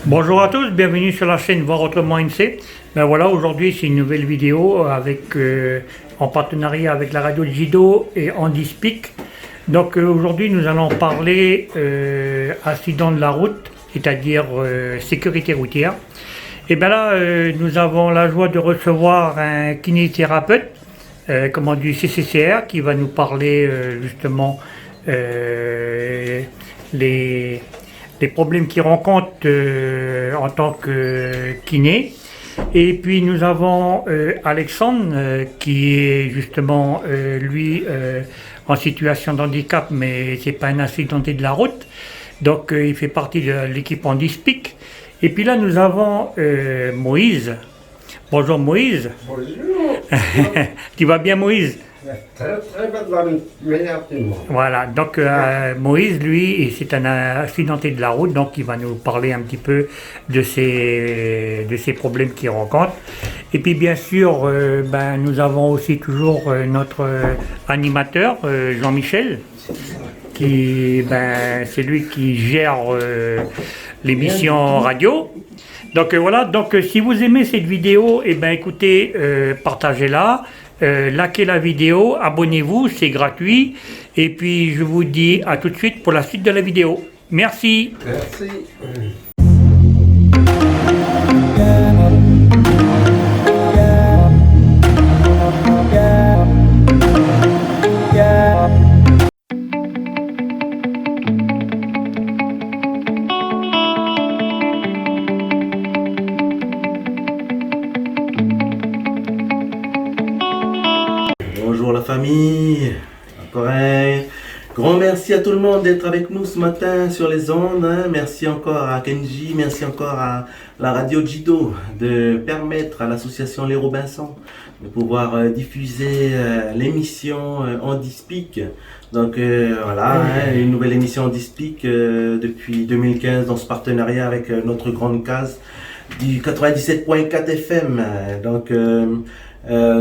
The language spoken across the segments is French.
Bonjour à tous, bienvenue sur la chaîne Voir Autrement NC. Ben voilà, aujourd'hui c'est une nouvelle vidéo en partenariat avec la radio Jido et Andy Speak. Donc aujourd'hui nous allons parler accident de la route, c'est-à-dire sécurité routière. Et bien là nous avons la joie de recevoir un kinésithérapeute du CCCR qui va nous parler justement les problèmes qu'il rencontre en tant que kiné. Et puis nous avons Alexandre qui est justement lui en situation de handicap, mais c'est pas un accidenté de la route. Donc il fait partie de l'équipe Handispic. Et puis là nous avons Moïse. Bonjour Moïse. Bonjour. Tu vas bien Moïse? Très bonne meilleure du monde. Voilà, donc Moïse, lui, c'est un accidenté de la route, donc il va nous parler un petit peu de ces problèmes qu'il rencontre. Et puis bien sûr, nous avons aussi toujours notre animateur, Jean-Michel, qui c'est lui qui gère l'émission radio. Donc voilà, donc si vous aimez cette vidéo, écoutez, partagez-la. Likez la vidéo, abonnez-vous, c'est gratuit. Et puis je vous dis à tout de suite pour la suite de la vidéo. Merci. Merci. Bonjour la famille, encore un grand merci à tout le monde d'être avec nous ce matin sur les ondes. Merci encore à Kenji, merci encore à la radio Jido de permettre à l'association Les Robinson de pouvoir diffuser l'émission Handispic. Donc voilà, une nouvelle émission Handispic depuis 2015 dans ce partenariat avec notre grande case du 97.4 FM. Donc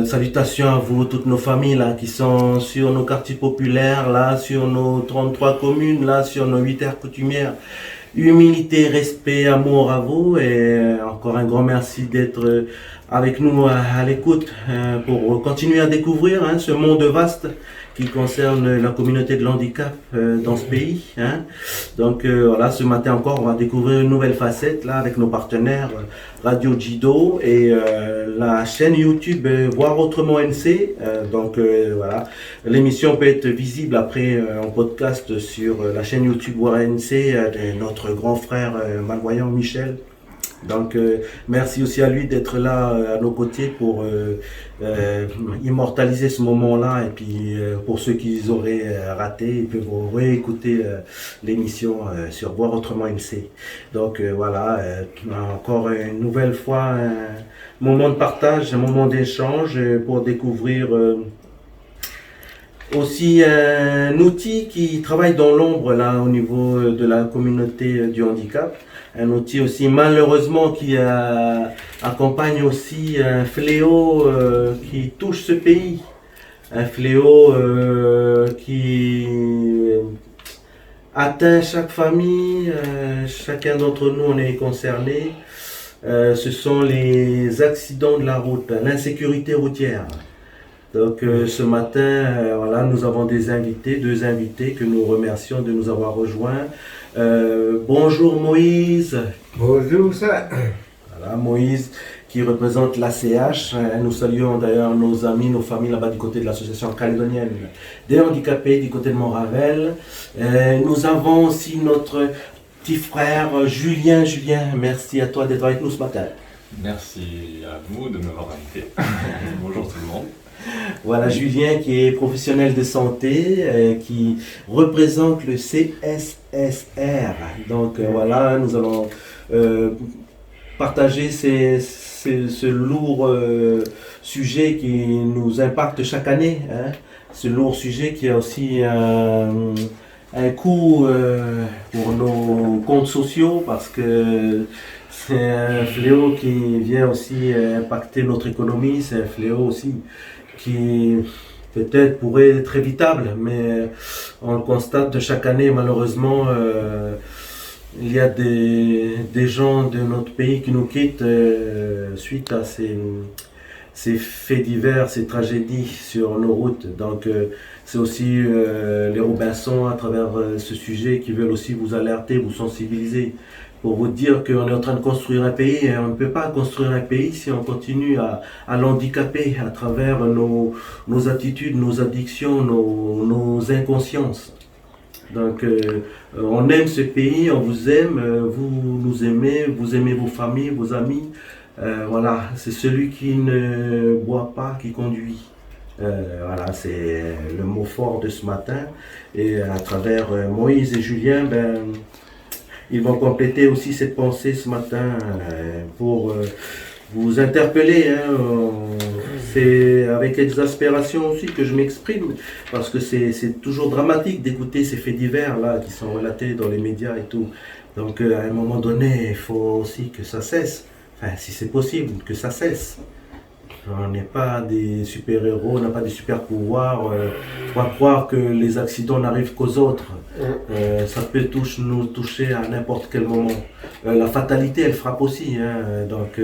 salutations à vous, toutes nos familles là qui sont sur nos quartiers populaires, là sur nos 33 communes, là sur nos 8 aires coutumières. Humilité, respect, amour à vous et encore un grand merci d'être avec nous à l'écoute pour continuer à découvrir ce monde vaste qui concerne la communauté de l'handicap dans ce pays. Donc voilà, ce matin encore, on va découvrir une nouvelle facette là avec nos partenaires Radio Jido et la chaîne YouTube Voir Autrement NC. Donc voilà, l'émission peut être visible après en podcast sur la chaîne YouTube Voir NC de notre grand frère malvoyant Michel. Donc merci aussi à lui d'être là à nos côtés pour immortaliser ce moment-là et puis pour ceux qui auraient raté, ils peuvent réécouter l'émission sur Voir Autrement MC. Donc voilà, encore une nouvelle fois un moment de partage, un moment d'échange pour découvrir aussi un outil qui travaille dans l'ombre là au niveau de la communauté du handicap. Un outil aussi malheureusement qui accompagne aussi un fléau qui touche ce pays. Un fléau qui atteint chaque famille, chacun d'entre nous on est concerné. Ce sont les accidents de la route, l'insécurité routière. Donc ce matin, voilà, nous avons deux invités que nous remercions de nous avoir rejoints. Bonjour Moïse. Bonjour ça. Voilà, Moïse qui représente l'ACH. Nous saluons d'ailleurs nos amis, nos familles là-bas du côté de l'association calédonienne des handicapés, du côté de Montravel. Nous avons aussi notre petit frère Julien. Julien, merci à toi d'être avec nous ce matin. Merci à vous de m'avoir invité. Bonjour tout le monde. Voilà, Julien qui est professionnel de santé, qui représente le CSSR. Donc voilà, nous allons partager ce lourd sujet qui nous impacte chaque année. Ce lourd sujet qui a aussi un coût pour nos comptes sociaux parce que c'est un fléau qui vient aussi impacter notre économie, c'est un fléau aussi qui peut-être pourrait être évitable, mais on le constate chaque année malheureusement il y a des gens de notre pays qui nous quittent suite à ces faits divers, ces tragédies sur nos routes. Donc c'est aussi les Robinson à travers ce sujet qui veulent aussi vous alerter, vous sensibiliser pour vous dire qu'on est en train de construire un pays et on ne peut pas construire un pays si on continue à l'handicaper à travers nos attitudes, nos addictions, nos inconsciences. Donc on aime ce pays, on vous aime, vous nous aimez, vous aimez vos familles, vos amis. Voilà, c'est celui qui ne boit pas qui conduit. Voilà, c'est le mot fort de ce matin. Et à travers Moïse et Julien, ils vont compléter aussi cette pensée ce matin pour vous interpeller. C'est avec exaspération aussi que je m'exprime, parce que c'est toujours dramatique d'écouter ces faits divers là qui sont relatés dans les médias et tout. Donc à un moment donné, il faut aussi que ça cesse. Enfin, si c'est possible, que ça cesse. On n'est pas des super-héros, on n'a pas des super-pouvoirs. Il faut croire que les accidents n'arrivent qu'aux autres. Ça peut nous toucher à n'importe quel moment. La fatalité, elle frappe aussi. Donc,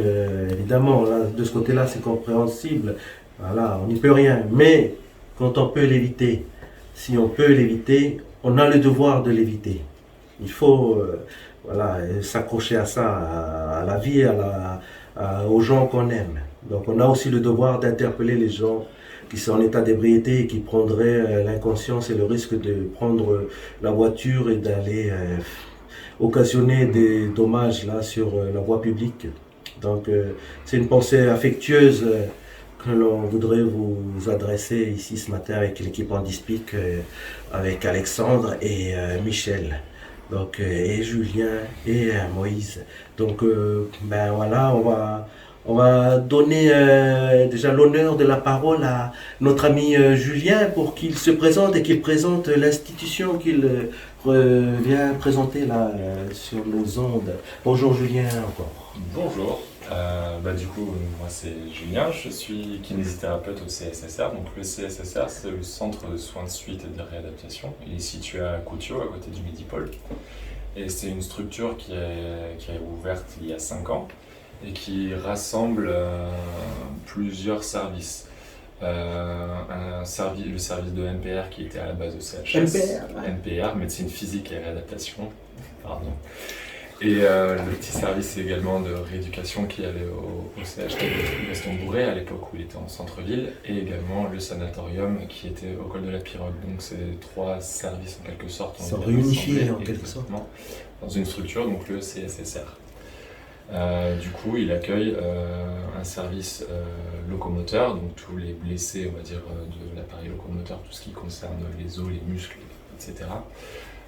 évidemment, là, de ce côté-là, c'est compréhensible. Voilà, on n'y peut rien. Mais, quand on peut l'éviter, si on peut l'éviter, on a le devoir de l'éviter. Il faut voilà, s'accrocher à ça, à la vie, aux gens qu'on aime. Donc on a aussi le devoir d'interpeller les gens qui sont en état d'ébriété et qui prendraient l'inconscience et le risque de prendre la voiture et d'aller occasionner des dommages là sur la voie publique. Donc c'est une pensée affectueuse que l'on voudrait vous adresser ici ce matin avec l'équipe Handispic, avec Alexandre et Michel. Donc, et Julien et Moïse. Donc voilà, on va donner déjà l'honneur de la parole à notre ami Julien pour qu'il se présente et qu'il présente l'institution qu'il vient présenter là sur nos ondes. Bonjour Julien encore. Bonjour, du coup moi c'est Julien, je suis kinésithérapeute au CSSR. Donc le CSSR c'est le Centre de soins de suite et de réadaptation. Il est situé à Coutio, à côté du Midi-Pôle. Et c'est une structure qui est ouverte il y a 5 ans et qui rassemble plusieurs services. Le service de NPR qui était à la base au CHS. NPR, médecine physique et réadaptation. Pardon. Et le petit service également de rééducation qui allait au CHT de Gaston-Bourré à l'époque où il était en centre-ville, et également le sanatorium qui était au col de la Pirogue. Donc c'est 3 services en quelque sorte. Sont réunifiés en quelque sorte. Dans une structure, donc le CSSR. Du coup, il accueille un service locomoteur, donc tous les blessés, on va dire, de l'appareil locomoteur, tout ce qui concerne les os, les muscles, etc.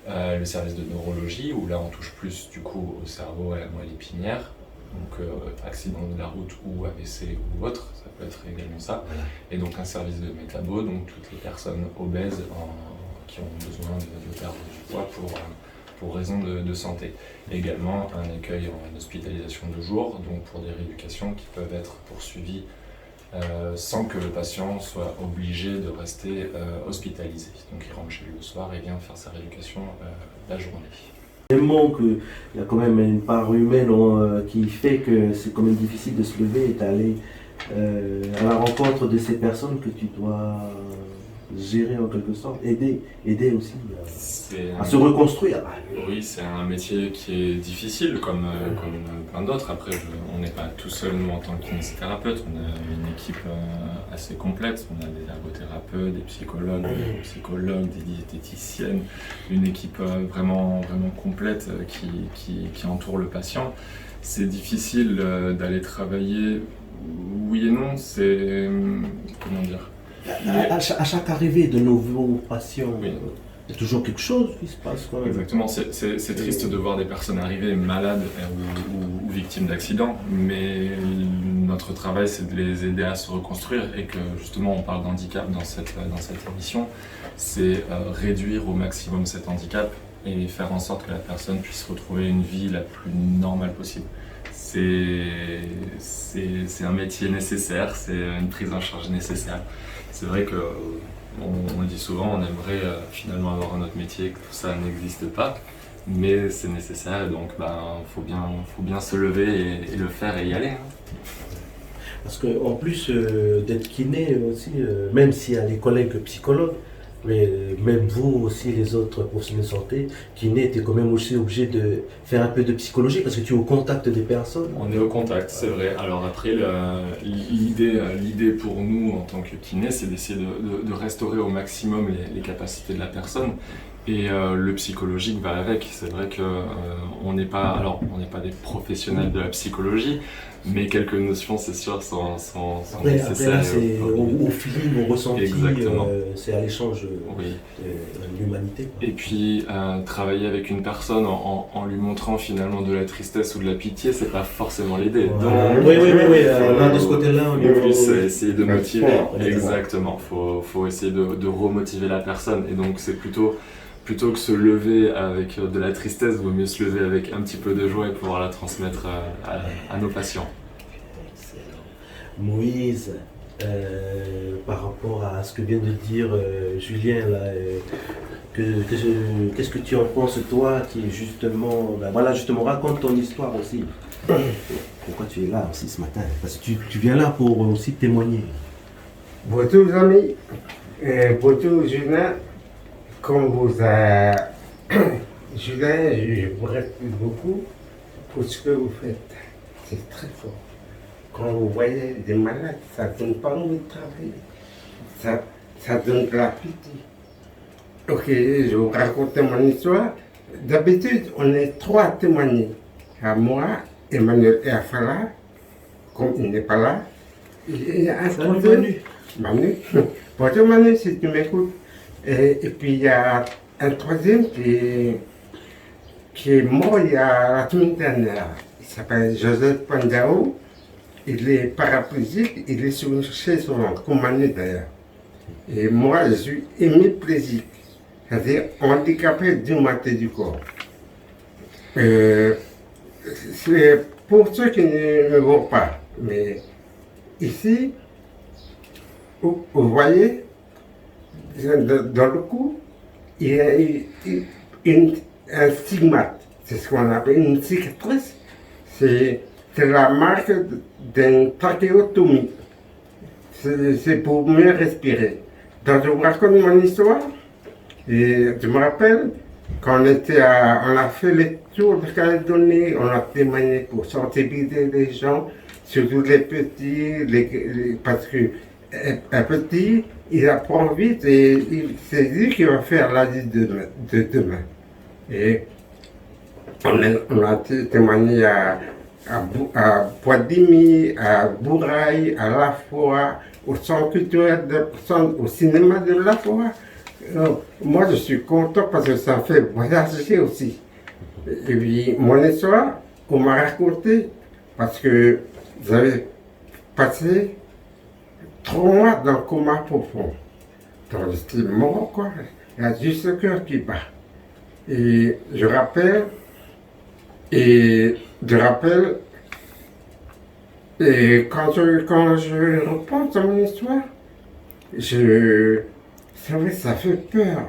Le service de neurologie, où là on touche plus du coup au cerveau, à la moelle épinière, donc accident de la route ou AVC ou autre, ça peut être également ça. Et donc un service de métabo, donc toutes les personnes obèses qui ont besoin de perdre du poids pour raison de santé. Également un accueil en hospitalisation de jour, donc pour des rééducations qui peuvent être poursuivies sans que le patient soit obligé de rester hospitalisé. Donc il rentre chez lui le soir et vient faire sa rééducation la journée. Tellement qu'il y a quand même une part humaine qui fait que c'est quand même difficile de se lever et d'aller à la rencontre de ces personnes que tu dois gérer en quelque sorte, aider aussi à se reconstruire. Oui, c'est un métier qui est difficile comme plein d'autres. Après, on n'est pas tout seul, nous, en tant que kinésithérapeute. On a une équipe assez complète. On a des ergothérapeutes, des psychologues, des diététiciennes, une équipe vraiment complète qui entoure le patient. C'est difficile d'aller travailler, oui et non, c'est... comment dire ? À chaque arrivée de nouveaux patients, oui. Il y a toujours quelque chose qui se passe. Quoi. Exactement, c'est triste de voir des personnes arriver malades ou victimes d'accidents, mais notre travail c'est de les aider à se reconstruire et que justement on parle d'handicap dans cette émission, c'est réduire au maximum cet handicap et faire en sorte que la personne puisse retrouver une vie la plus normale possible. C'est un métier nécessaire, c'est une prise en charge nécessaire. C'est vrai que on le dit souvent, on aimerait finalement avoir un autre métier, que tout ça n'existe pas, mais c'est nécessaire, donc faut bien se lever et le faire et y aller. Hein. Parce qu'en plus d'être kiné aussi, même s'il y a les collègues psychologues, mais même vous aussi, les autres professionnels de santé, kiné, tu es quand même aussi obligé de faire un peu de psychologie parce que tu es au contact des personnes. On est au contact, c'est vrai. Alors après, l'idée pour nous en tant que kiné, c'est d'essayer de restaurer au maximum les capacités de la personne. Et le psychologique va avec. C'est vrai que on n'est pas des professionnels de la psychologie, mais quelques notions, c'est sûr, sont nécessaires. Après là, c'est au feeling, au ressenti, c'est à l'échange oui. de l'humanité. Et puis, travailler avec une personne en lui montrant finalement de la tristesse ou de la pitié, c'est pas forcément l'idée. Donc, oui. Là, de ce côté-là, on le but, c'est essayer de motiver. Ouais. Exactement. Faut essayer de remotiver la personne. Et donc, c'est plutôt que se lever avec de la tristesse, il vaut mieux se lever avec un petit peu de joie et pouvoir la transmettre à nos patients. Moïse, par rapport à ce que vient de dire Julien, là, qu'est-ce que tu en penses, toi, qui justement, justement, raconte ton histoire aussi. Pourquoi tu es là aussi ce matin? Parce que tu viens là pour aussi témoigner. Bonjour les amis, bonjour Julien. Comme vous avez... Julien, je vous respecte beaucoup pour ce que vous faites. C'est très fort. Quand vous voyez des malades, ça ne donne pas envie de travailler. Ça donne de la pitié. Ok, je vais vous raconter mon histoire. D'habitude, on est 3 à témoigner. À moi, Emmanuel et Afala, comme il n'est pas là. Il y a un troisième. Manu. Bonjour Manu, si tu m'écoutes. Et puis il y a un troisième qui est mort il y a la semaine dernière. Il s'appelle Joseph Pandao. Il est paraplégique, il est sur une chaise roulante, comme Manu d'ailleurs. Et moi, je suis hémiplégique, c'est-à-dire handicapé d'une moitié du corps. C'est pour ceux qui ne me voient pas, mais ici, vous voyez, dans le cou, il y a un stigmate, c'est ce qu'on appelle une cicatrice. C'est la marque d'une trachéotomie. C'est pour mieux respirer. Donc je vous raconte mon histoire. Et je me rappelle quand on a fait les tours de Calédonie, on a témoigné pour sensibiliser les gens, surtout les petits, parce que un petit, il apprend vite et c'est lui qui va faire la vie de demain. Et on a témoigné à Poidimi, à Bouraï, à La Foix, au centre culturel, au cinéma de La Foix. Moi, je suis content parce que ça me fait voyager aussi. Et puis, mon histoire, on m'a raconté parce que j'avais passé 3 mois dans le coma profond. Donc, j'étais mort, quoi. Il y a juste le cœur qui bat. Et je rappelle, et quand je repense à mon histoire, c'est vrai, ça fait peur.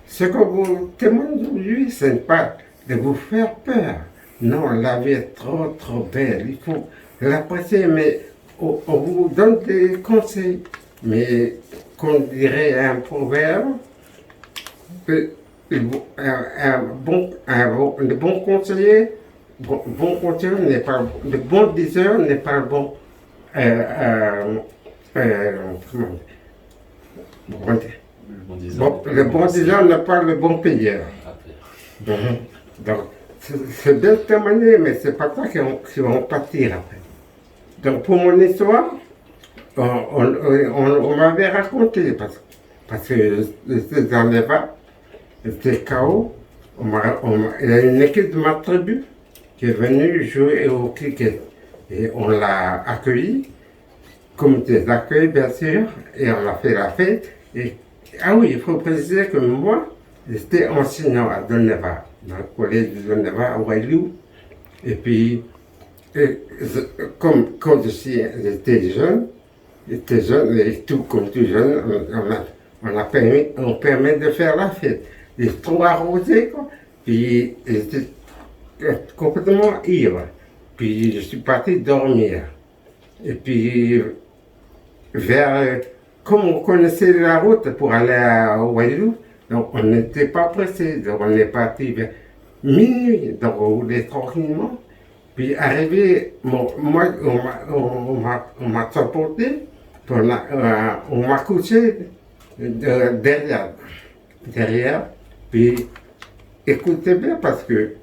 Ce que vous témoignez aujourd'hui, ce n'est pas de vous faire peur. Non, la vie est trop, trop belle. Il faut l'apprécier, mais on vous donne des conseils. Mais, qu'on dirait un proverbe, le bon conseiller n'est pas le bon diseur n'est pas le bon le bon diseur n'est pas le bon payeur. Donc c'est bien témoigner, mais c'est pas ça qui vont partir après. Donc pour mon histoire, on m'avait raconté parce que j'étais dans les vapes, j'étais KO. Il y a une équipe de ma tribu qui est venue jouer au cricket. Et on l'a accueilli, comité d'accueil bien sûr, et on a fait la fête. Ah oui, il faut préciser que moi, j'étais enseignant à Doneva, dans le collège de Doneva à Wailou. Et puis, comme quand j'étais jeune, et tout comme tout jeune, on permet de faire la fête. Les 3 arrosés, quoi. Puis j'étais complètement ivre. Puis je suis parti dormir. Et puis comme on connaissait la route pour aller à Wailu, donc on n'était pas pressé. Donc on est parti vers minuit, donc on roulait tranquillement. Puis arrivé, moi, on m'a transporté, puis on m'a couché derrière. Puis écoutez bien parce que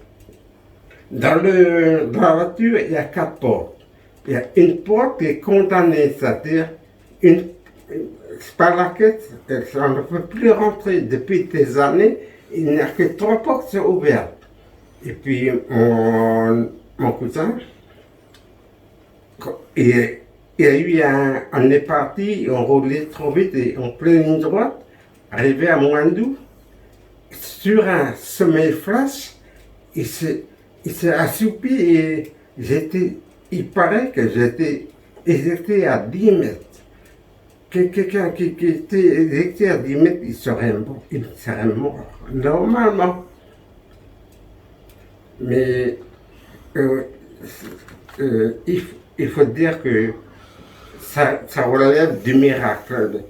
dans la voiture, il y a 4 portes. Il y a une porte qui est condamnée, c'est-à-dire par laquelle on ne peut plus rentrer depuis des années. Il n'y a que 3 portes qui sont ouvertes. Et puis mon cousin, on est parti, on roulait trop vite et on prenait une droite, arrivé à Mwandou, sur un sommet flash, il s'est assoupi et il paraît que j'étais éjecté à 10 mètres. Quelqu'un qui était éjecté à 10 mètres, il serait mort, normalement. Mais il faut dire que ça relève du miracle.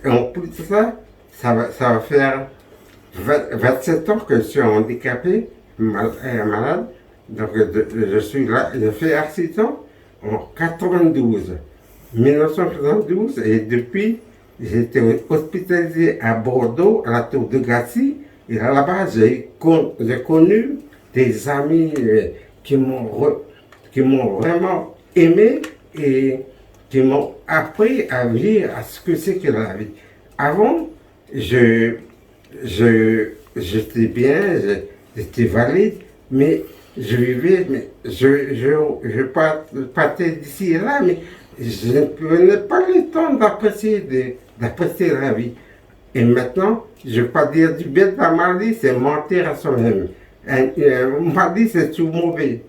En plus de ça, ça va faire 27 ans que je suis handicapé, malade. Donc je suis là, j'ai fait accident en 1992, et depuis, j'étais hospitalisé à Bordeaux, à la tour de Gassy, et là-bas, j'ai connu des amis qui m'ont vraiment aimé et qui m'ont appris à vivre à ce que c'est que la vie. Avant, j'étais bien, j'étais valide, mais je vivais, mais je partais d'ici et là, mais je ne prenais pas le temps d'apprécier la vie. Et maintenant, je ne veux pas dire du bien de la maladie, c'est mentir à soi-même. Maladie, c'est tout mauvais.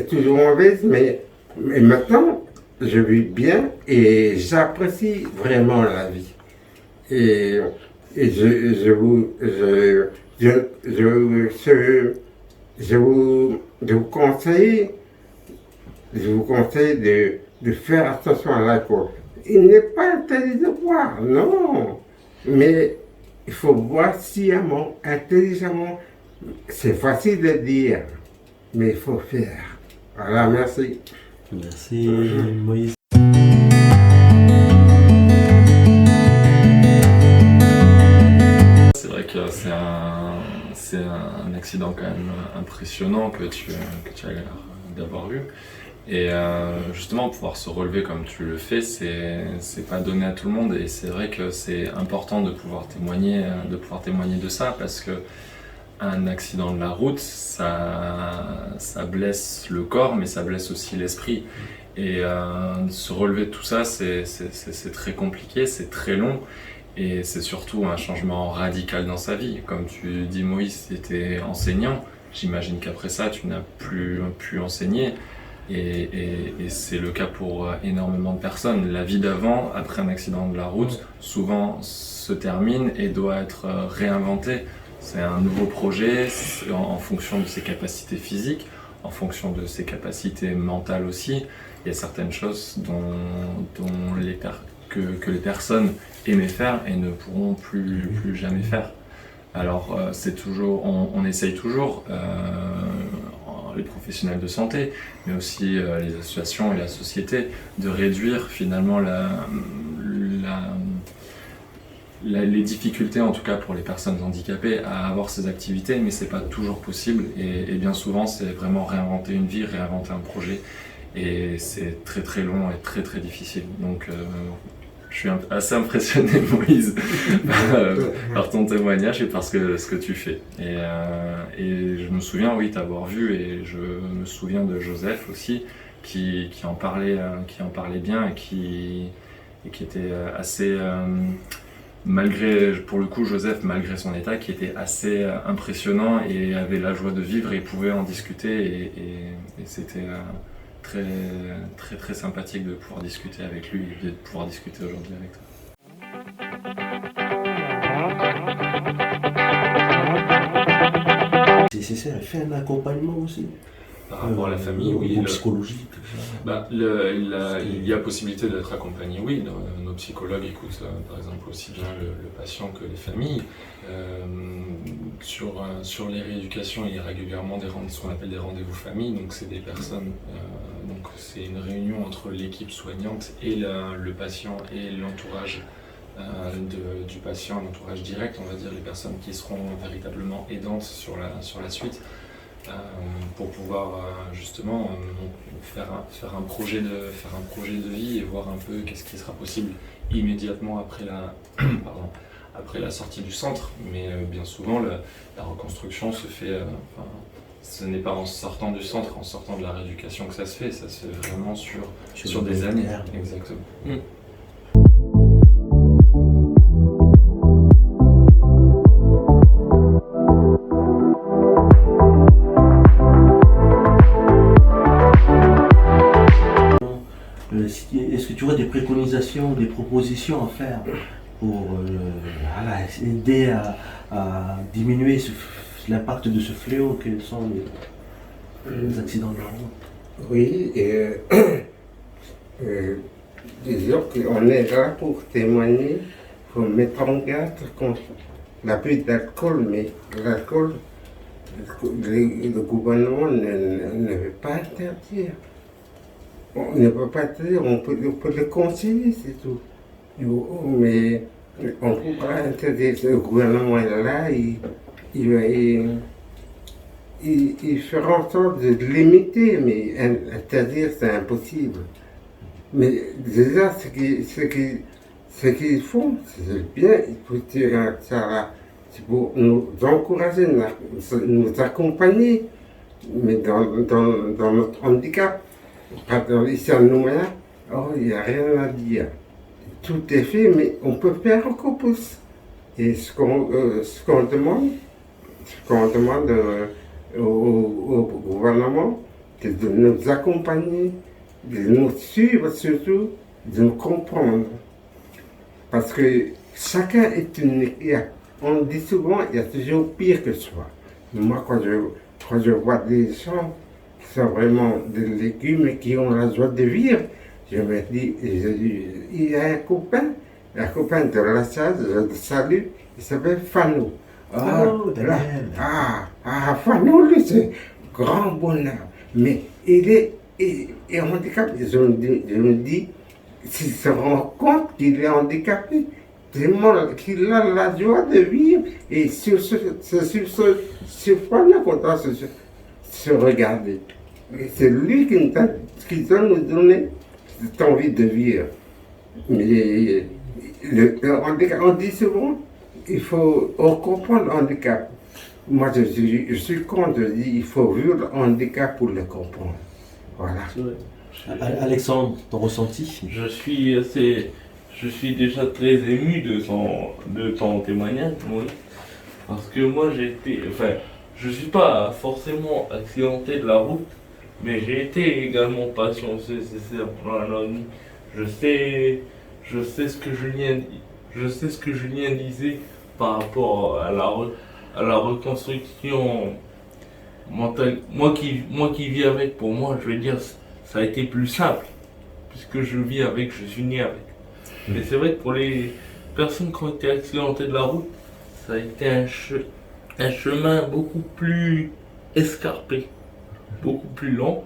Toujours mauvaise, mais maintenant, je vis bien et j'apprécie vraiment la vie. Et je vous conseille de faire attention à l'alcool. Il n'est pas interdit de boire, non. Mais il faut boire sciemment, intelligemment. C'est facile de dire, mais il faut faire. Voilà, merci. Merci Moïse. C'est vrai que c'est un accident quand même impressionnant que tu as l'air d'avoir eu. Et justement, pouvoir se relever comme tu le fais, c'est pas donné à tout le monde. Et c'est vrai que c'est important de pouvoir témoigner de ça, parce que un accident de la route, ça blesse le corps, mais ça blesse aussi l'esprit. Et se relever de tout ça, c'est très compliqué, c'est très long. Et c'est surtout un changement radical dans sa vie. Comme tu dis, Moïse, tu étais enseignant. J'imagine qu'après ça, tu n'as plus pu enseigner. Et c'est le cas pour énormément de personnes. La vie d'avant, après un accident de la route, souvent se termine et doit être réinventée. C'est un nouveau projet en fonction de ses capacités physiques, en fonction de ses capacités mentales aussi. Il y a certaines choses que les personnes aimaient faire et ne pourront plus jamais faire. Alors c'est toujours, on essaye toujours, les professionnels de santé, mais aussi les associations et la société, de réduire finalement les difficultés, en tout cas pour les personnes handicapées, à avoir ces activités, mais c'est pas toujours possible. Et bien souvent, c'est vraiment réinventer une vie, réinventer un projet, et c'est très très long et très très difficile. Donc je suis assez impressionné, Moïse, par ton témoignage et par ce que tu fais. Et je me souviens, oui, t'avoir vu, et je me souviens de Joseph aussi, qui en parlait bien, et qui était assez, pour le coup, Joseph, malgré son état, qui était assez impressionnant et avait la joie de vivre et pouvait en discuter, et c'était très, très, très sympathique de pouvoir discuter avec lui et de pouvoir discuter aujourd'hui avec toi. nécessaire, il fait un accompagnement aussi. Par rapport à la famille, oui. Au psychologique. Il y a possibilité d'être accompagné, oui. Nos psychologues écoutent par exemple aussi bien le patient que les familles. Sur les rééducations, il y a régulièrement ce qu'on appelle des rendez-vous famille. Donc c'est des personnes, donc c'est une réunion entre l'équipe soignante et le patient et l'entourage du patient, l'entourage direct, on va dire, les personnes qui seront véritablement aidantes sur la suite. Pour pouvoir justement faire un projet de vie et voir un peu qu'est-ce qui sera possible immédiatement après après la sortie du centre. Mais bien souvent, la reconstruction se fait, ce n'est pas en sortant du centre, en sortant de la rééducation que ça se fait vraiment sur des années. Exactement. Est-ce que tu aurais des préconisations, des propositions à faire pour aider à diminuer l'impact de ce fléau que sont les accidents de la route? Oui, disons qu'on est là pour témoigner, il faut mettre en garde contre l'abus d'alcool, mais l'alcool, le gouvernement ne veut pas interdire. On ne peut pas dire, on peut le conseiller, c'est tout. Mais on ne peut pas interdire. Le gouvernement est là, il fera en sorte de limiter, mais interdire, c'est impossible. Mais déjà, ce qu'ils font, c'est bien, il faut dire ça là. C'est pour nous encourager, nous accompagner, mais dans notre handicap. Ici à Nouméa, il n'y a rien à dire. Tout est fait, mais on peut faire encore plus. Et ce qu'on demande au gouvernement, c'est de nous accompagner, de nous suivre surtout, de nous comprendre. Parce que chacun est unique. On dit souvent, il y a toujours pire que soi. Moi, quand je vois des gens qui sont vraiment des légumes et qui ont la joie de vivre, je me dis, il y a un copain de la salle, je le salue, il s'appelle Fano. Fano, lui, c'est grand bonheur. Mais il est handicapé. Je me dis, s'il se rend compte qu'il est handicapé, tellement qu'il a la joie de vivre, et sur ce point-là qu'on doit se regarder. Et c'est lui qui doit nous donner cette envie de vivre. Mais le handicap, on dit souvent, il faut comprendre le handicap. Moi, je suis contre, je dis, il faut vivre le handicap pour le comprendre. Voilà. Alexandre, ton ressenti? Je suis déjà très ému de ton témoignage, oui. Parce que moi je suis pas forcément accidenté de la route, mais j'ai été également patient CCR pendant un an et demi. Je sais ce que Julien disait par rapport à la reconstruction mentale. Moi qui vis avec, pour moi, je veux dire, ça a été plus simple, puisque je vis avec, je suis né avec. Mais c'est vrai que pour les personnes qui ont été accidentées de la route, ça a été un chemin beaucoup plus escarpé, beaucoup plus long.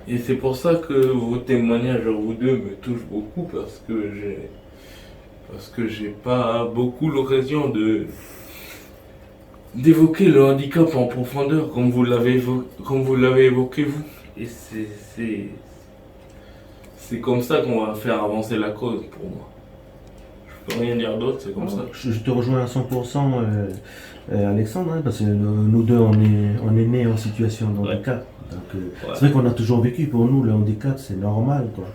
Et c'est pour ça que vos témoignages à vous deux me touchent beaucoup, parce que j'ai pas beaucoup l'occasion d'évoquer le handicap en profondeur comme vous l'avez évoqué vous. Et c'est comme ça qu'on va faire avancer la cause pour moi. Je peux rien dire d'autre, c'est comme ça. Je te rejoins à 100%, Alexandre, hein, parce que nous deux, on est nés en situation de handicap. Donc, c'est vrai qu'on a toujours vécu, pour nous, le handicap, c'est normal, quoi.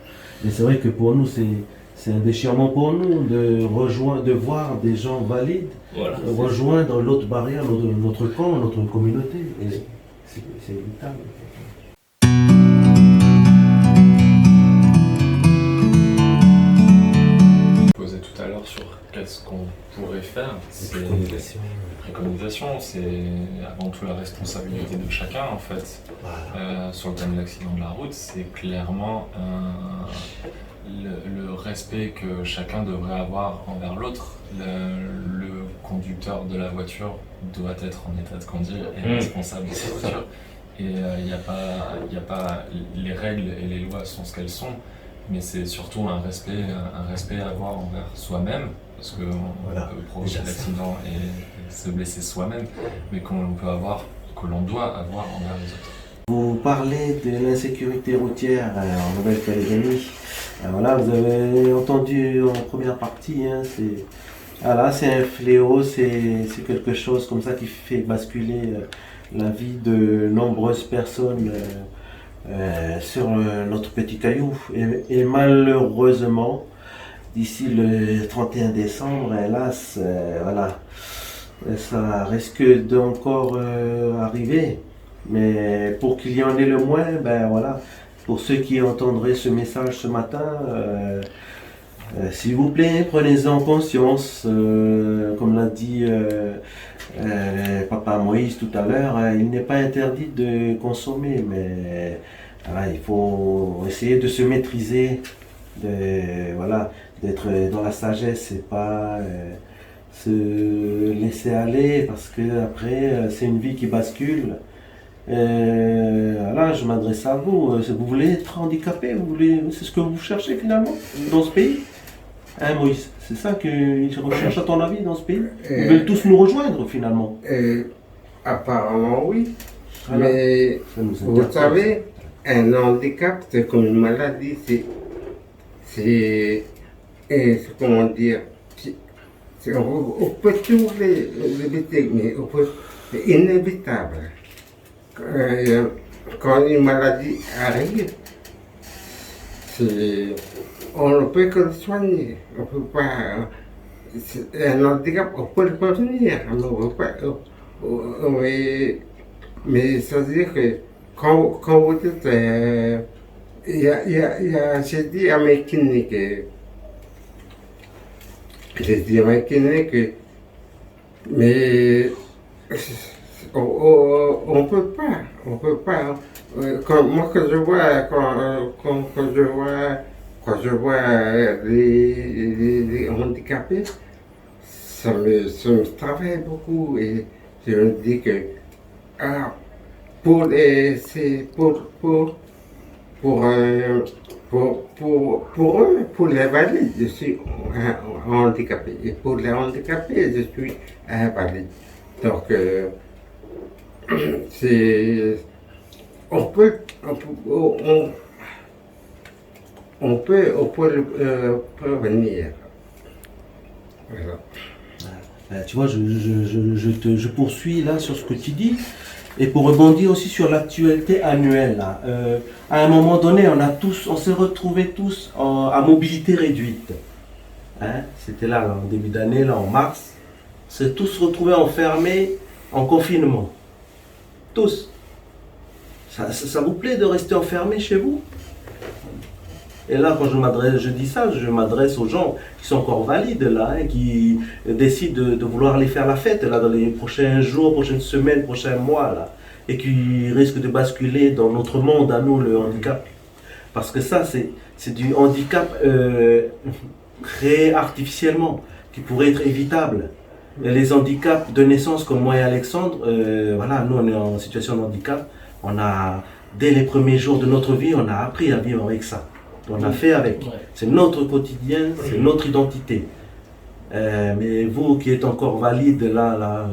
Mais c'est vrai que pour nous, c'est un déchirement pour nous de voir des gens valides rejoindre l'autre barrière, notre camp, notre communauté. Et c'est vital. Posé tout à l'heure sur qu'est-ce qu'on pourrait faire, c'est préconisations. les préconisations, c'est avant tout la responsabilité de chacun en fait. Voilà. Sur le thème de l'accident de la route, c'est clairement le respect que chacun devrait avoir envers l'autre. Le conducteur de la voiture doit être en état de conduire et responsable de sa voiture. Et il n'y a pas les règles et les lois sont ce qu'elles sont, mais c'est surtout un respect à avoir envers soi-même, parce qu'on peut provoquer l'accident et se blesser soi-même, mais que l'on doit avoir envers les autres. Vous parlez de l'insécurité routière en Nouvelle-Calédonie. Voilà, vous avez entendu en première partie, hein, c'est un fléau, c'est quelque chose comme ça qui fait basculer la vie de nombreuses personnes sur notre petit caillou. Et malheureusement, d'ici le 31 décembre, hélas, voilà, ça risque d'encore arriver. Mais pour qu'il y en ait le moins, ben voilà, pour ceux qui entendraient ce message ce matin, s'il vous plaît, prenez-en conscience. Comme l'a dit Papa Moïse tout à l'heure, il n'est pas interdit de consommer, mais voilà, il faut essayer de se maîtriser, d'être dans la sagesse et pas se laisser aller, parce que après c'est une vie qui bascule. Voilà, je m'adresse à vous. Vous voulez être handicapé, c'est ce que vous cherchez finalement dans ce pays, hein, Moïse? C'est ça qu'ils recherchent à ton avis dans ce pays? Ils veulent tous nous rejoindre finalement. Apparemment oui, Voilà. mais Ça nous vous interpelle. savez, un handicap, c'est comme une maladie, comment dire, on peut toujours l'éviter, mais c'est inévitable. Quand une maladie arrive, on ne peut que le soigner. On peut pas. Un handicap, on peut le prévenir. Mais ça veut dire que quand vous dites, j'ai dit à mes kinés que, mais on peut pas. Moi quand je vois les handicapés, ça me travaille beaucoup et je me dis que pour eux, pour les valides, je suis handicapé. Et pour les handicapés, je suis invalide. Donc, on peut le prévenir. Voilà. Tu vois, je poursuis là sur ce que tu dis. Et pour rebondir aussi sur l'actualité annuelle, là, à un moment donné, on s'est retrouvés tous à mobilité réduite. Hein? C'était là, en début d'année, là, en mars. On s'est tous retrouvés enfermés en confinement. Tous. Ça vous plaît de rester enfermés chez vous? Et là, quand je dis ça, je m'adresse aux gens qui sont encore valides, là, hein, qui décident de vouloir aller faire la fête là, dans les prochains jours, prochaines semaines, prochains mois, là, et qui risquent de basculer dans notre monde, à nous, le handicap. Parce que ça, c'est du handicap créé artificiellement, qui pourrait être évitable. Et les handicaps de naissance, comme moi et Alexandre, voilà, nous, on est en situation de handicap. Dès les premiers jours de notre vie, on a appris à vivre avec ça. On a fait avec. C'est notre quotidien, c'est notre identité. Mais vous qui êtes encore valide là,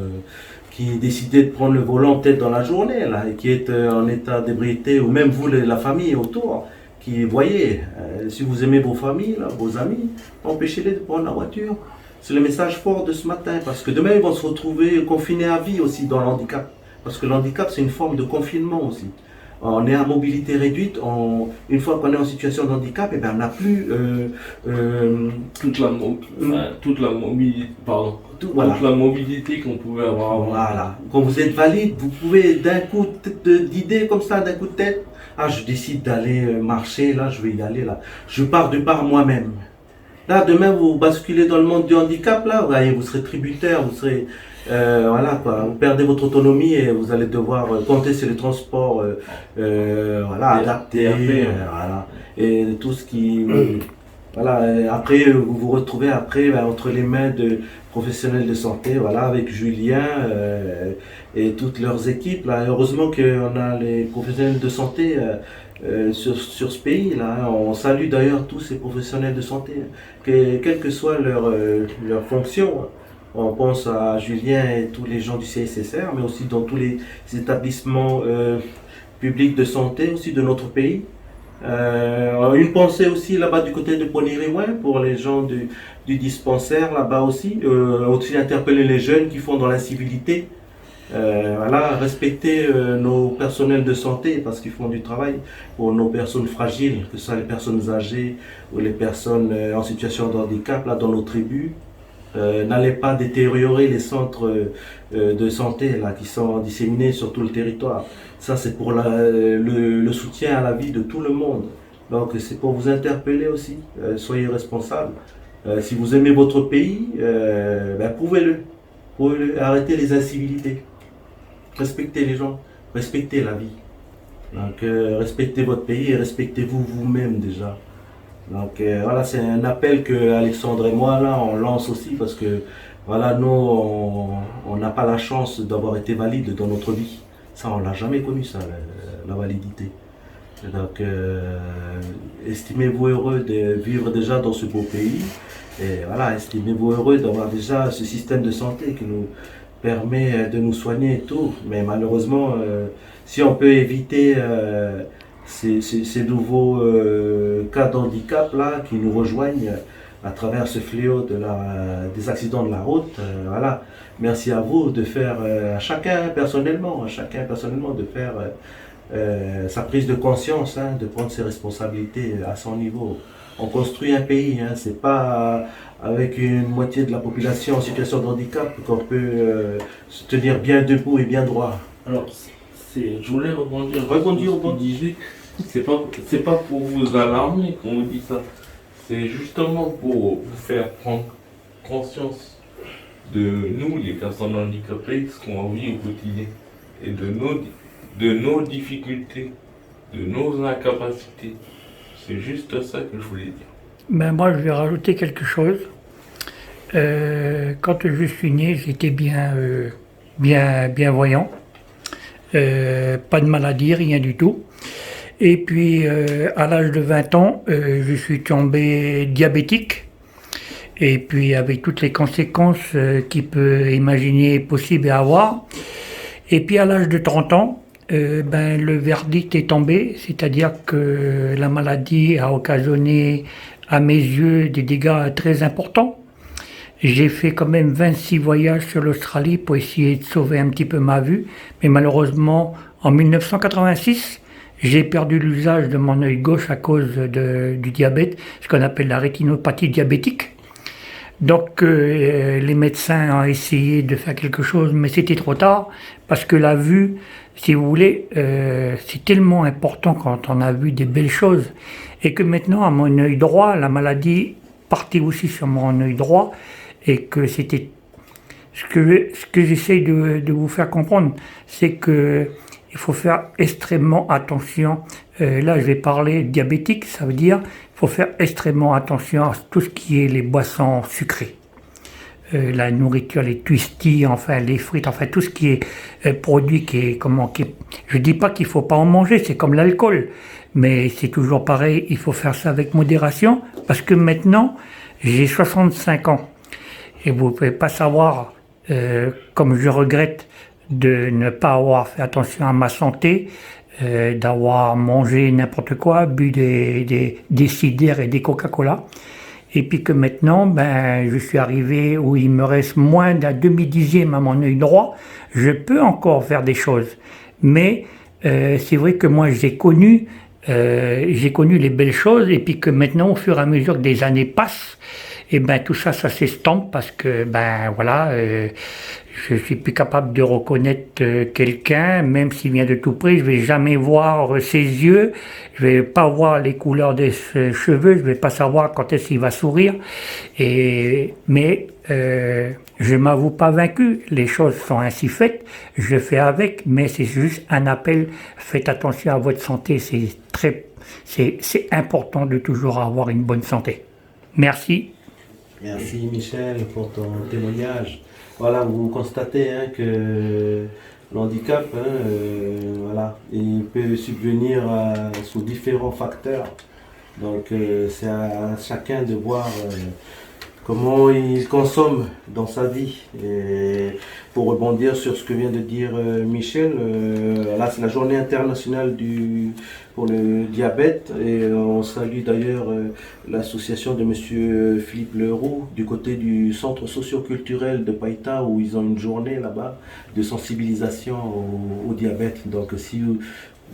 qui décidez de prendre le volant peut-être dans la journée, là, et qui êtes en état d'ébriété, ou même vous, la famille autour, qui voyez, si vous aimez vos familles, là, vos amis, empêchez-les de prendre la voiture. C'est le message fort de ce matin, parce que demain ils vont se retrouver confinés à vie aussi dans le handicap. Parce que le handicap, c'est une forme de confinement aussi. On est à mobilité réduite, une fois qu'on est en situation de handicap, eh ben, on n'a plus toute la mobilité, pardon. Voilà. Toute la mobilité qu'on pouvait avoir avant. Voilà. Quand vous êtes valide, vous pouvez d'un coup d'idée comme ça, d'un coup de tête, je décide d'aller marcher, là, je vais y aller, là. Je pars de par moi-même. Là, demain, vous basculez dans le monde du handicap, là, vous serez tributaire, vous serez, voilà, quoi, vous perdez votre autonomie et vous allez devoir compter sur les transports, voilà, adaptés, voilà, et tout ce qui, voilà, et après, vous vous retrouvez après entre les mains de professionnels de santé, voilà, avec Julien et toutes leurs équipes, là. Heureusement qu'on a les professionnels de santé sur ce pays, là. Hein. On salue d'ailleurs tous ces professionnels de santé, quelle que soit leur fonction. On pense à Julien et tous les gens du CSSR, mais aussi dans tous les établissements publics de santé aussi de notre pays. Une pensée aussi là-bas du côté de Poniréouin pour les gens du dispensaire là-bas aussi. Aussi interpeller les jeunes qui font dans l'incivilité. Voilà, respecter nos personnels de santé parce qu'ils font du travail pour nos personnes fragiles, que ce soit les personnes âgées ou les personnes en situation de handicap là dans nos tribus. N'allez pas détériorer les centres de santé là, qui sont disséminés sur tout le territoire. Ça, c'est pour le soutien à la vie de tout le monde. Donc, c'est pour vous interpeller aussi. Soyez responsables. Si vous aimez votre pays, prouvez-le. Prouvez-le. Arrêtez les incivilités. Respectez les gens. Respectez la vie. Donc, respectez votre pays et respectez-vous vous-même déjà. Donc voilà, c'est un appel que Alexandre et moi là on lance aussi parce que voilà, nous on n'a pas la chance d'avoir été valide dans notre vie. Ça on l'a jamais connu ça, la validité. Donc estimez-vous heureux de vivre déjà dans ce beau pays et voilà, estimez-vous heureux d'avoir déjà ce système de santé qui nous permet de nous soigner et tout. Mais malheureusement, si on peut éviter ces nouveaux cas d'handicap là qui nous rejoignent à travers ce fléau des accidents de la route. Voilà. Merci à vous de faire à chacun personnellement de faire sa prise de conscience, hein, de prendre ses responsabilités à son niveau. On construit un pays, hein, c'est pas avec une moitié de la population en situation de handicap qu'on peut se tenir bien debout et bien droit. Alors, je voulais rebondir sur ce qu'on disait. C'est pas pour vous alarmer qu'on vous dit ça. C'est justement pour vous faire prendre conscience de nous, les personnes handicapées, ce qu'on vit au quotidien. Et de nos difficultés, de nos incapacités. C'est juste ça que je voulais dire. Ben moi, je vais rajouter quelque chose. Quand je suis né, j'étais bien voyant. Pas de maladie, rien du tout. Et puis, à l'âge de 20 ans, je suis tombé diabétique. Et puis, avec toutes les conséquences qu'il peut imaginer possible à avoir. Et puis, à l'âge de 30 ans, le verdict est tombé. C'est-à-dire que la maladie a occasionné, à mes yeux, des dégâts très importants. J'ai fait quand même 26 voyages sur l'Australie pour essayer de sauver un petit peu ma vue. Mais malheureusement, en 1986, j'ai perdu l'usage de mon œil gauche à cause du diabète, ce qu'on appelle la rétinopathie diabétique. Donc les médecins ont essayé de faire quelque chose, mais c'était trop tard, parce que la vue, si vous voulez, c'est tellement important quand on a vu des belles choses. Et que maintenant, à mon œil droit, la maladie partait aussi sur mon œil droit, et que c'était... Ce que j'essaye de vous faire comprendre, c'est que il faut faire extrêmement attention. Là, je vais parler diabétique, ça veut dire qu'il faut faire extrêmement attention à tout ce qui est les boissons sucrées. La nourriture, les twisties, enfin les frites, enfin tout ce qui est produit je dis pas qu'il faut pas en manger, c'est comme l'alcool, mais c'est toujours pareil, il faut faire ça avec modération, parce que maintenant, j'ai 65 ans, et vous pouvez pas savoir, comme je regrette, de ne pas avoir fait attention à ma santé, d'avoir mangé n'importe quoi, bu des cidres et des Coca-Cola, et puis que maintenant, je suis arrivé où il me reste moins d'un demi-dixième à mon œil droit. Je peux encore faire des choses, mais c'est vrai que moi j'ai connu les belles choses, et puis que maintenant, au fur et à mesure que des années passent, et tout ça s'estompe parce que voilà, Je suis plus capable de reconnaître quelqu'un, même s'il vient de tout près. Je vais jamais voir ses yeux, je vais pas voir les couleurs de ses cheveux, je vais pas savoir quand est-ce qu'il va sourire. Mais je m'avoue pas vaincu. Les choses sont ainsi faites. Je fais avec, mais c'est juste un appel. Faites attention à votre santé. C'est important de toujours avoir une bonne santé. Merci. Merci Michel pour ton témoignage. Voilà, vous constatez hein, que le handicap, voilà, il peut subvenir sous différents facteurs. Donc c'est à chacun de voir comment il consomme dans sa vie. Et pour rebondir sur ce que vient de dire Michel, là c'est la journée internationale pour le diabète et on salue d'ailleurs l'association de monsieur Philippe Leroux du côté du centre socio-culturel de Païta où ils ont une journée là-bas de sensibilisation au diabète. Donc si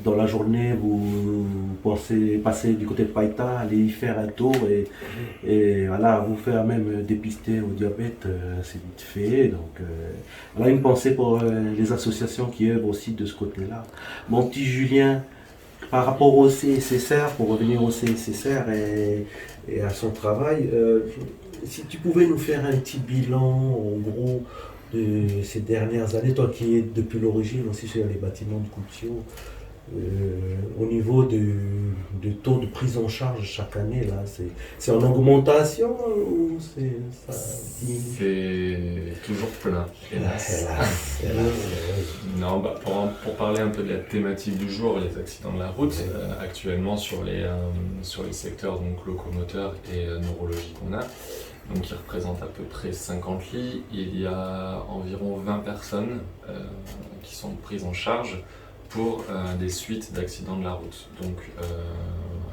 dans la journée, vous pensez passer du côté de Païta, aller y faire un tour et voilà, vous faire même dépister au diabète, c'est vite fait. Donc, voilà une pensée pour les associations qui œuvrent aussi de ce côté-là. Mon petit Julien, par rapport au CSSR, pour revenir au CSSR et à son travail, si tu pouvais nous faire un petit bilan, en gros, de ces dernières années, toi qui es depuis l'origine aussi sur les bâtiments de Cultio, au niveau du taux de prise en charge chaque année, là, c'est en augmentation ou ça diminue? C'est toujours plein, hélas. Non, bah, pour parler un peu de la thématique du jour, les accidents de la route, actuellement sur les secteurs donc, locomoteurs et neurologie qu'on a, donc qui représentent à peu près 50 lits, il y a environ 20 personnes qui sont prises en charge pour des suites d'accidents de la route. Donc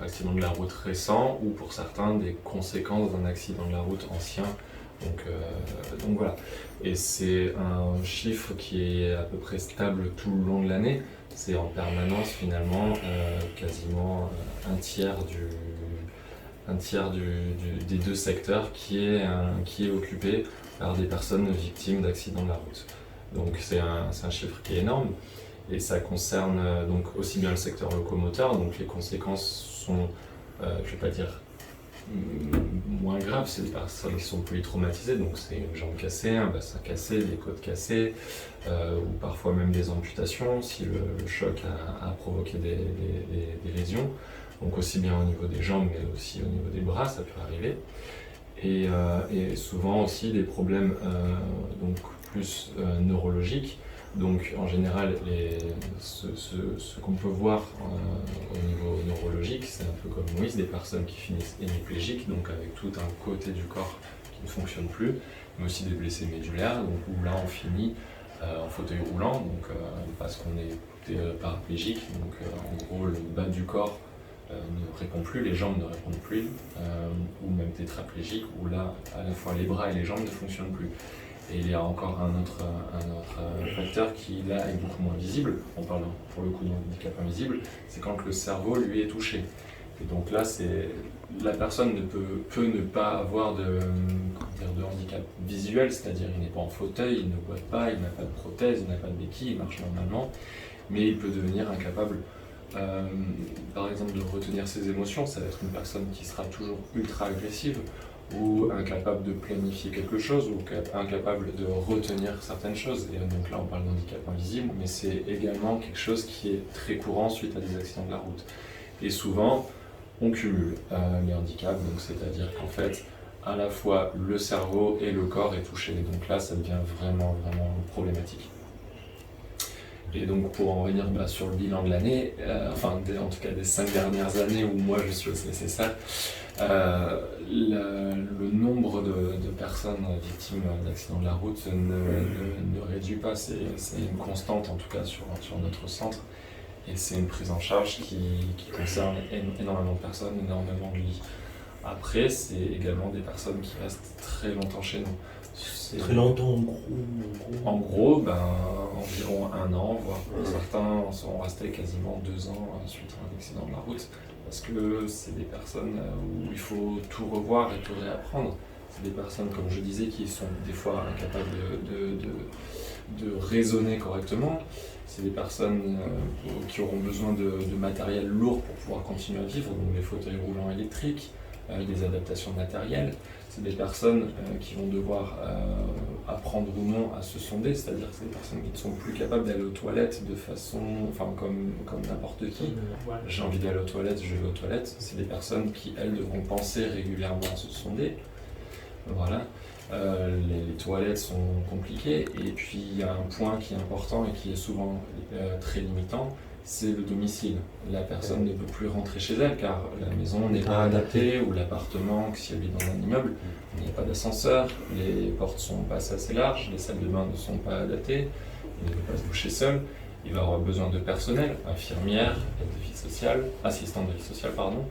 accidents de la route récents ou pour certains des conséquences d'un accident de la route ancien. Donc voilà. Et c'est un chiffre qui est à peu près stable tout le long de l'année. C'est en permanence finalement quasiment un tiers des deux secteurs qui est occupé par des personnes victimes d'accidents de la route. Donc c'est un chiffre qui est énorme. Et ça concerne donc aussi bien le secteur locomoteur, donc les conséquences sont, je ne vais pas dire moins graves, c'est des personnes qui sont polytraumatisées, donc c'est une jambe cassée, un bassin cassé, des côtes cassées, ou parfois même des amputations si le choc a provoqué des lésions, donc aussi bien au niveau des jambes mais aussi au niveau des bras, ça peut arriver. Et souvent aussi des problèmes donc plus neurologiques. Donc en général, ce qu'on peut voir au niveau neurologique, c'est un peu comme Moïse, des personnes qui finissent hémiplégiques, donc avec tout un côté du corps qui ne fonctionne plus, mais aussi des blessés médulaires, donc où là on finit en fauteuil roulant, donc parce qu'on est paraplégique, donc en gros le bas du corps ne répond plus, les jambes ne répondent plus, ou même tétraplégique, où là à la fois les bras et les jambes ne fonctionnent plus. Et il y a encore un autre facteur qui là est beaucoup moins visible, on parle pour le coup d'un handicap invisible, c'est quand le cerveau lui est touché. Et donc là, la personne peut ne pas avoir de handicap visuel, c'est-à-dire il n'est pas en fauteuil, il ne boite pas, il n'a pas de prothèse, il n'a pas de béquille, il marche normalement, mais il peut devenir incapable, par exemple, de retenir ses émotions. Ça va être une personne qui sera toujours ultra agressive, ou incapable de planifier quelque chose, ou incapable de retenir certaines choses. Et donc là, on parle d'handicap invisible, mais c'est également quelque chose qui est très courant suite à des accidents de la route. Et souvent, on cumule les handicaps, donc c'est-à-dire qu'en fait, à la fois le cerveau et le corps est touché. Donc là, ça devient vraiment, vraiment problématique. Et donc pour en revenir sur le bilan de l'année, en tout cas des 5 dernières années où moi je suis au CSSR, le nombre de personnes victimes d'accidents de la route ne réduit pas, c'est une constante en tout cas sur notre centre. Et c'est une prise en charge qui concerne énormément de personnes, énormément de lits. Après, c'est également des personnes qui restent très longtemps chez nous. Très longtemps en gros, environ 1 an, voire certains sont restés quasiment 2 ans suite à un accident de la route. Parce que c'est des personnes où il faut tout revoir et tout réapprendre. C'est des personnes, comme je disais, qui sont des fois incapables de raisonner correctement. C'est des personnes qui auront besoin de matériel lourd pour pouvoir continuer à vivre, donc des fauteuils roulants électriques, des adaptations matérielles. C'est des personnes qui vont devoir apprendre ou non à se sonder, c'est-à-dire que c'est des personnes qui ne sont plus capables d'aller aux toilettes de façon, enfin comme n'importe qui. J'ai envie d'aller aux toilettes, je vais aux toilettes. C'est des personnes qui, elles, devront penser régulièrement à se sonder. Voilà. Les toilettes sont compliquées et puis il y a un point qui est important et qui est souvent très limitant, c'est le domicile. La personne ne peut plus rentrer chez elle car la maison n'est pas adaptée ou l'appartement, si elle vit dans un immeuble, il n'y a pas d'ascenseur, les portes ne sont pas assez larges, les salles de bain ne sont pas adaptées, il ne peut pas se doucher seul, il va avoir besoin de personnel, infirmière, aide de vie sociale, assistante de vie sociale, pardon.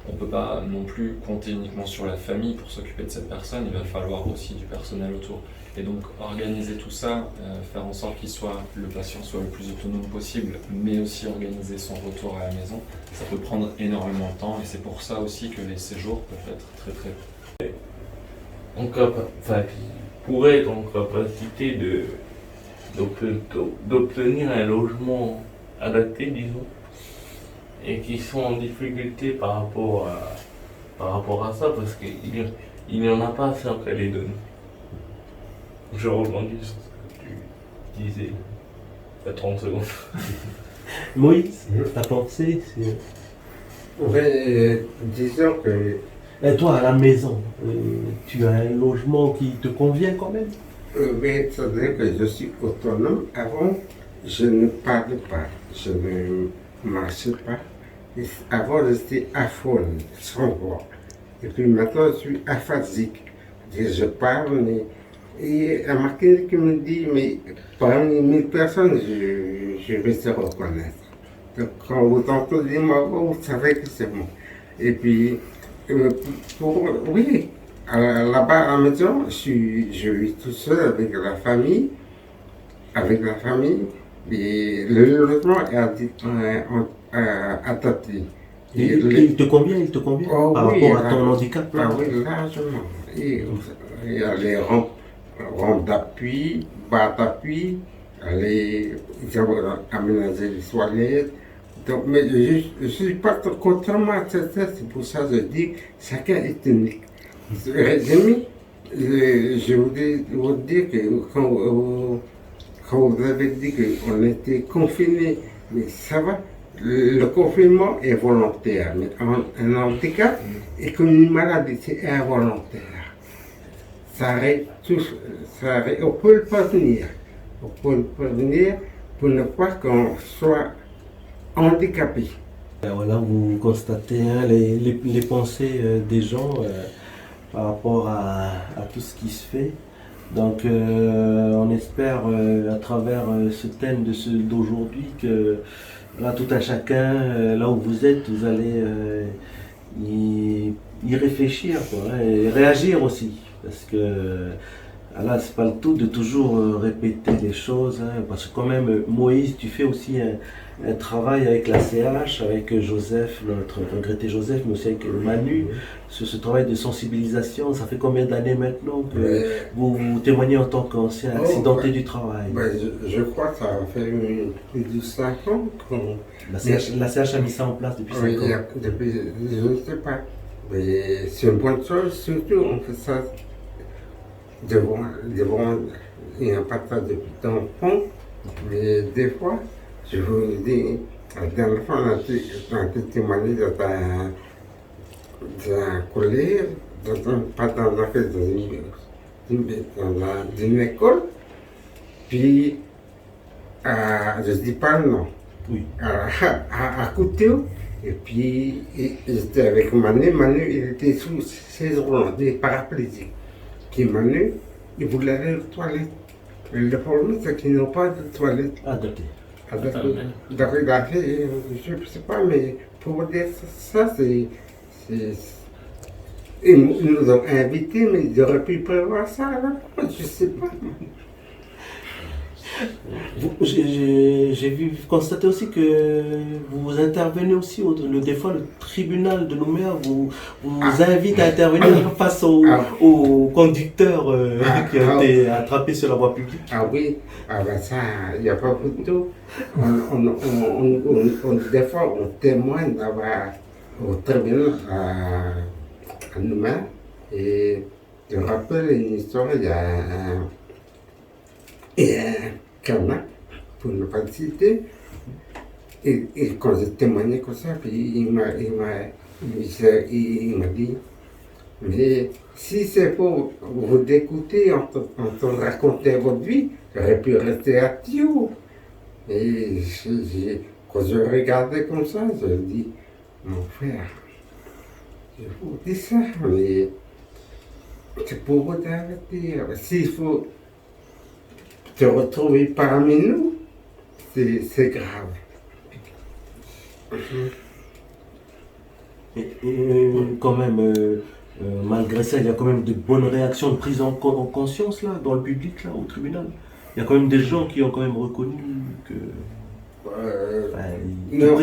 On ne peut pas non plus compter uniquement sur la famille pour s'occuper de cette personne, il va falloir aussi du personnel autour. Et donc organiser tout ça, faire en sorte le patient soit le plus autonome possible, mais aussi organiser son retour à la maison, ça peut prendre énormément de temps et c'est pour ça aussi que les séjours peuvent être très qui pourrait être en capacité d'obtenir un logement adapté, disons, et qui sont en difficulté par rapport à ça, parce qu'il n'y en a pas assez en Calédonie. Je rebondis sur ce que tu disais il y a 30 secondes. Moïse, ta pensée, c'est... Mais disons que Et toi, à la maison, tu as un logement qui te convient quand même? mais c'est-à-dire que je suis autonome. Avant, je ne parlais pas, je ne marchais pas. Et avant, j'étais aphone, sans voix. Et puis maintenant, je suis aphasique. Je parle, mais... Et un Martinique qui me dit, mais parmi 1000 personnes, je vais se reconnaître. Donc quand vous entendez ma voix, vous savez que c'est moi. Et puis, oui, là-bas à la maison, je vis tout seul avec la famille. Et le logement est adapté. Il te convient Oh, par oui, rapport à ton handicap? Ah oui, largement. Et il y a les rampes d'appui, barres d'appui, ils ont aménagé les toilettes. Donc, mais je ne suis pas contrairement à ça, c'est pour ça que je dis que chacun est unique. Je voudrais vous dire que quand vous avez dit qu'on était confinés, mais ça va, le confinement est volontaire, mais un handicap est comme une maladie, c'est involontaire. Ça arrête tout, on peut le prévenir. On peut le prévenir pour ne pas qu'on soit handicapé. Voilà, vous constatez les pensées des gens par rapport à tout ce qui se fait. Donc on espère à travers ce thème d'aujourd'hui que là, tout un chacun, là où vous êtes, vous allez y réfléchir quoi, et réagir aussi. Parce que là, c'est pas le tout de toujours répéter les choses, hein, parce que quand même, Moïse, tu fais aussi un travail avec la CH, avec Joseph, notre regretté Joseph, mais aussi avec Manu, sur ce travail de sensibilisation. Ça fait combien d'années maintenant que vous témoignez en tant qu'ancien accidenté du travail? Je crois que ça fait plus de 5 ans qu'on... La CH a mis ça en place depuis 5 ans. Depuis, je ne sais pas. Mais c'est une bonne chose, surtout on fait ça devant il n'y a pas ça depuis longtemps, mais des fois, je vous dis, la dernière fois, on a été témoigné d'un collègue, pas dans une école, puis, je ne dis pas le nom, Oui. à Couteau, et puis j'étais avec Manu, il était sous ses roulantes, des paraplégiques. Qui Manu, il voulait aller aux toilettes. Mais le problème, c'est qu'ils n'ont pas de toilettes. Adapté. Donc il a fait, je ne sais pas, mais pour vous dire ça, c'est... Ils nous ont invités, mais ils auraient pu prévoir ça, là. Je ne sais pas. J'ai vu constater aussi que vous intervenez aussi, des fois le tribunal de Nouméa vous invite à intervenir face aux conducteurs qui ont été attrapés sur la voie publique. Ah oui, ah ben ça, il n'y a pas photo. Des fois, on témoigne là-bas au tribunal à Nouméa. Et je me rappelle une histoire, il y a un Kanak, pour ne pas le citer, et quand j'ai témoigné comme ça, puis il m'a dit, mais si c'est pour vous écouter, en raconter votre vie, j'aurais pu rester à Thio. Et quand je regardais comme ça, je dis, mon frère, je vous dis ça, mais c'est pour vous avertir. S'il faut te retrouver parmi nous, c'est grave. Et quand même, malgré ça, il y a quand même de bonnes réactions de prise en conscience là, dans le public, là, au tribunal. Il y a quand même des gens qui ont quand même reconnu que.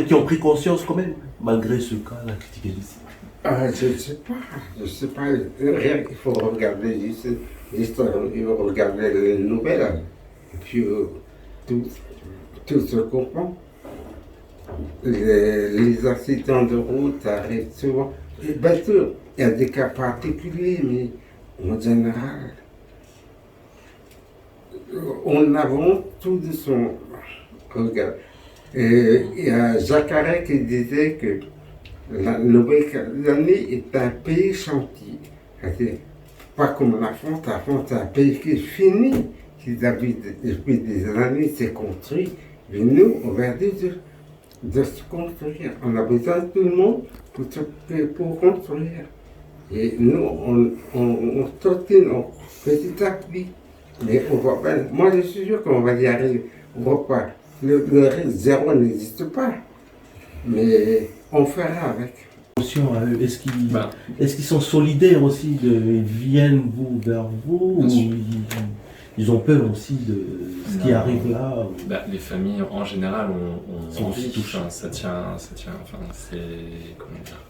Qui ont pris conscience quand même, malgré ce cas, la critique ici. Je sais pas. Il faut regarder juste l'histoire, il faut regarder les nouvelles. Et puis tout se comprend. Les accidents de route arrivent souvent. Et bien sûr, il y a des cas particuliers, mais en général, on avance tout doucement. Regarde. Et il y a Jacques qui disait que la Nouvelle-Calédonie est un pays chantier. C'est pas comme la France c'est un pays qui est fini, qui depuis des années s'est construit. Mais nous, on va dire de se construire. On a besoin de tout le monde pour construire. Et nous, on trottine petit à petit. Mais on va pas. Moi, je suis sûr qu'on va y arriver. On va pas. Le risque zéro n'existe pas. Mais on fera avec. Est-ce qu'ils sont solidaires aussi, ils viennent vers vous, ou ils ont peur aussi de ce qui arrive là? Les familles en général ont envie, ça tient, enfin c'est, comment dire,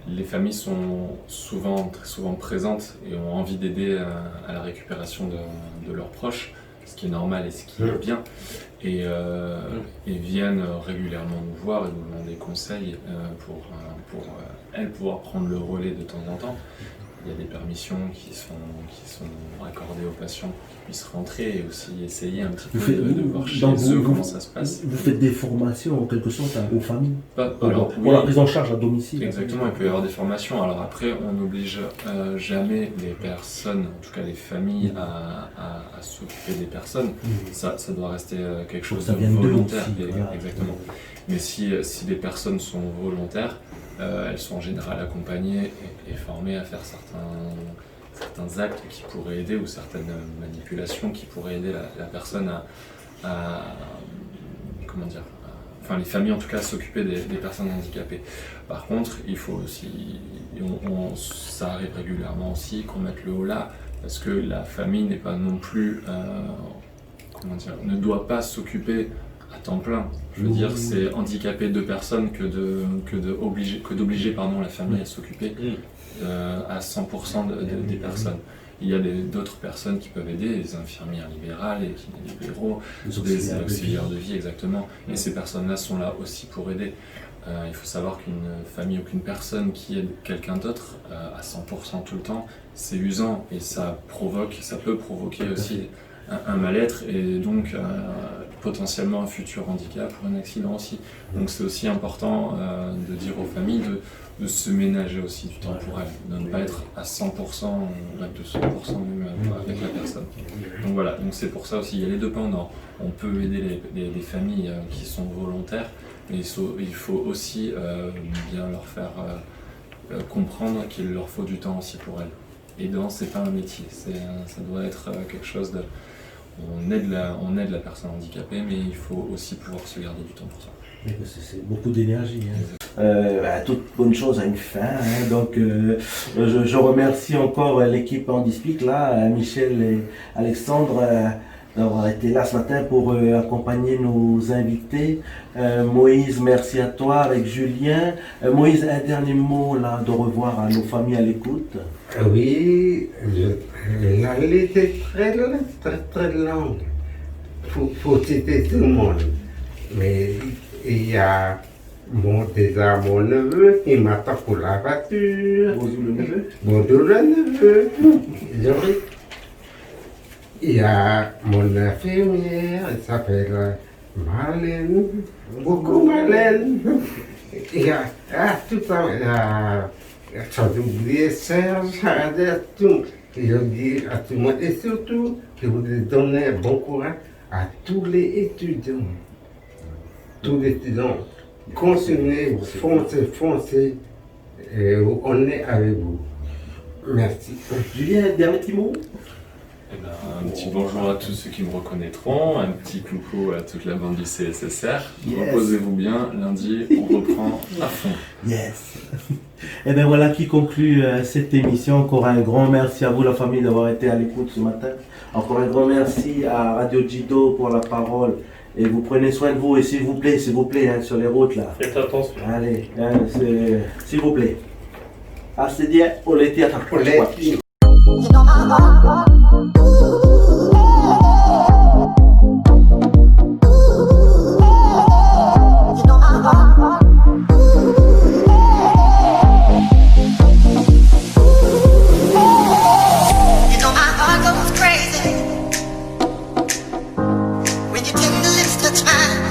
les familles sont très souvent présentes et ont envie d'aider à la récupération de leurs proches, ce qui est normal et ce qui est bien. Et viennent régulièrement nous voir et nous demander conseils pour elles pouvoir prendre le relais de temps en temps. Il y a des permissions qui sont accordées aux patients pour qu'ils puissent rentrer et aussi essayer un petit peu de voir chez eux comment ça se passe. Vous faites des formations en quelque sorte aux familles pour la prise en charge à domicile. Exactement, il peut y avoir des formations. Alors après, on n'oblige jamais les personnes, en tout cas les familles, à s'occuper des personnes. Ça doit rester quelque chose de volontaire. Exactement. Mais si les personnes sont volontaires, elles sont en général accompagnées et formées à faire certains actes qui pourraient aider ou certaines manipulations qui pourraient aider la personne les familles en tout cas à s'occuper des personnes handicapées. Par contre, il faut aussi, ça arrive régulièrement aussi qu'on mette le haut là, parce que la famille n'est pas non plus, ne doit pas s'occuper à temps plein. Je veux dire, c'est handicaper deux personnes que d'obliger la famille à s'occuper à 100% des personnes. Il y a d'autres personnes qui peuvent aider, des infirmières libérales, des libéraux, des auxiliaires de vie, exactement. Et ces personnes-là sont là aussi pour aider. Il faut savoir qu'une famille ou qu'une personne qui aide quelqu'un d'autre à 100% tout le temps, c'est usant et ça peut provoquer aussi un mal-être et donc potentiellement un futur handicap ou un accident aussi. Donc c'est aussi important de dire aux familles de se ménager aussi du temps pour elles, de ne pas être à 100%, à 200% même avec la personne. Donc voilà, donc c'est pour ça aussi, il y a les deux pendants. On peut aider les familles qui sont volontaires, mais il faut aussi bien leur faire comprendre qu'il leur faut du temps aussi pour elles. Et c'est pas un métier, ça doit être quelque chose de... On aide la personne handicapée, mais il faut aussi pouvoir se garder du temps pour ça. C'est beaucoup d'énergie. Toute bonne chose a une fin. Donc, je remercie encore l'équipe Handispic, là, Michel et Alexandre, d'avoir été là ce matin pour accompagner nos invités. Moïse, merci à toi avec Julien. Moïse, un dernier mot là, de revoir à nos familles à l'écoute. Oui, la liste est très longue. Faut citer tout le monde. Mais il y a déjà mon neveu qui m'attend pour la voiture. Bonjour le neveu. Bonjour le neveu. Il y a mon infirmière, elle s'appelle Marlène. Beaucoup Marlène. Il y a tout ça. Sans oublier Serge, tout. Et je dis à tout le monde, et surtout, je voudrais donner un bon courage à tous les étudiants. Tous les étudiants, continuez, foncez, et on est avec vous. Merci. Julien, un dernier petit mot. Eh ben, un petit bonjour à tous ceux qui me reconnaîtront, un petit coucou à toute la bande du CSSR. Yes. Reposez-vous bien, lundi on reprend à fond. Yes. Et bien voilà qui conclut cette émission. Encore un grand merci à vous la famille d'avoir été à l'écoute ce matin. Encore un grand merci à Radio Jido pour la parole. Et vous prenez soin de vous et s'il vous plaît, hein, sur les routes là. Faites attention. Allez, s'il vous plaît. C'est bien, on l'était à When you take the list of time